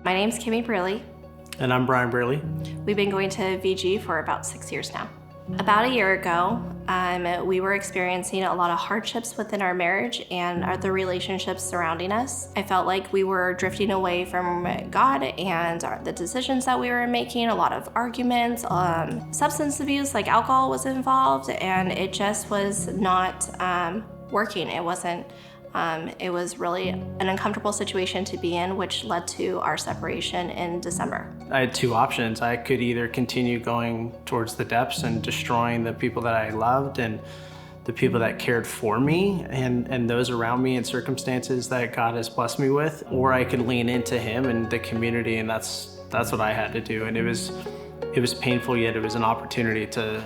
My name's Kimmy Brearley. And I'm Brian Brearley. We've been going to VG for about 6 years now. About a year ago, we were experiencing a lot of hardships within our marriage and the relationships surrounding us. I felt like we were drifting away from God and the decisions that we were making, a lot of arguments, substance abuse, like alcohol was involved, and it just was not working. It wasn't. It was really an uncomfortable situation to be in, which led to our separation in December. I had two options. I could either continue going towards the depths and destroying the people that I loved and the people that cared for me and those around me and circumstances that God has blessed me with, or I could lean into Him and the community, and that's what I had to do. And it was painful, yet it was an opportunity to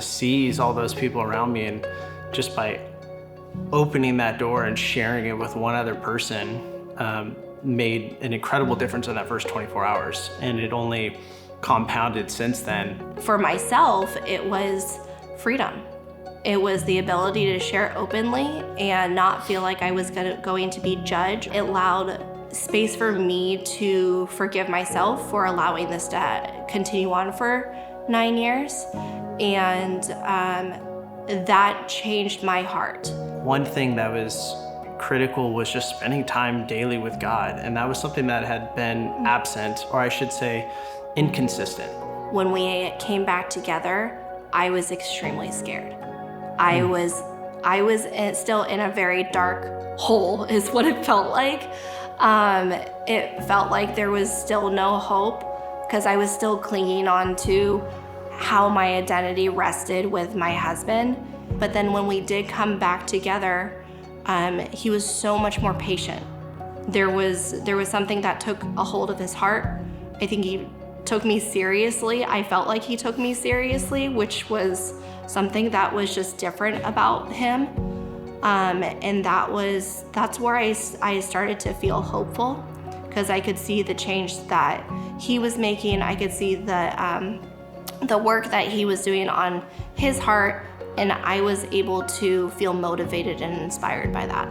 seize all those people around me, and just by opening that door and sharing it with one other person made an incredible difference in that first 24 hours. And it only compounded since then. For myself, it was freedom. It was the ability to share openly and not feel like I was going to be judged. It allowed space for me to forgive myself for allowing this to continue on for 9 years. And that changed my heart. One thing that was critical was just spending time daily with God, and that was something that had been absent, or I should say, inconsistent. When we came back together, I was extremely scared. I was still in a very dark hole, is what it felt like. It felt like there was still no hope because I was still clinging on to how my identity rested with my husband. But then when we did come back together, he was so much more patient. There was something that took a hold of his heart. I think he took me seriously. I felt like he took me seriously, which was something that was just different about him. And that's where I started to feel hopeful, because I could see the change that he was making. I could see the work that he was doing on his heart, and I was able to feel motivated and inspired by that.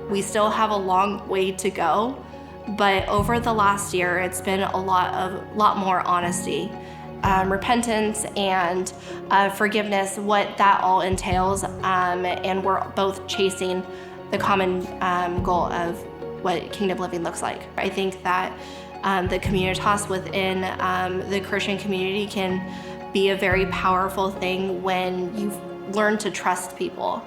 We still have a long way to go, but over the last year, it's been a lot more honesty, repentance, and forgiveness, what that all entails, and we're both chasing the common goal of what kingdom living looks like. I think that the communitas within the Christian community can be a very powerful thing when you learn to trust people.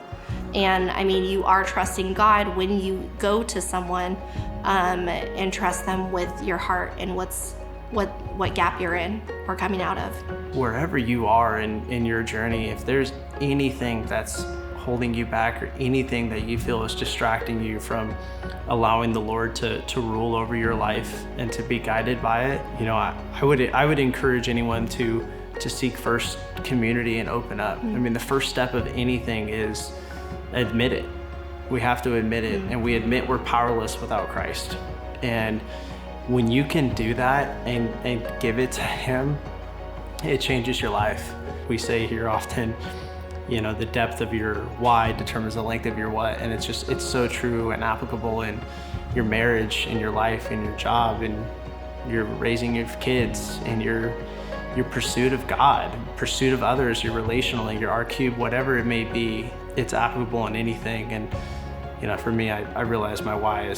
And I mean, you are trusting God when you go to someone and trust them with your heart and what gap you're in or coming out of. Wherever you are in your journey, if there's anything that's holding you back or anything that you feel is distracting you from allowing the Lord to rule over your life and to be guided by it, I would encourage anyone to seek first community and open up. I mean, the first step of anything is admit it. We have to admit it, and we admit we're powerless without Christ. And when you can do that and give it to Him, it changes your life. We say here often, the depth of your why determines the length of your what, and it's so true and applicable in your marriage, in your life, in your job, in your raising your kids, in your pursuit of God, pursuit of others, your relationally, your R-cube, whatever it may be, it's applicable in anything. And for me, I realize my why.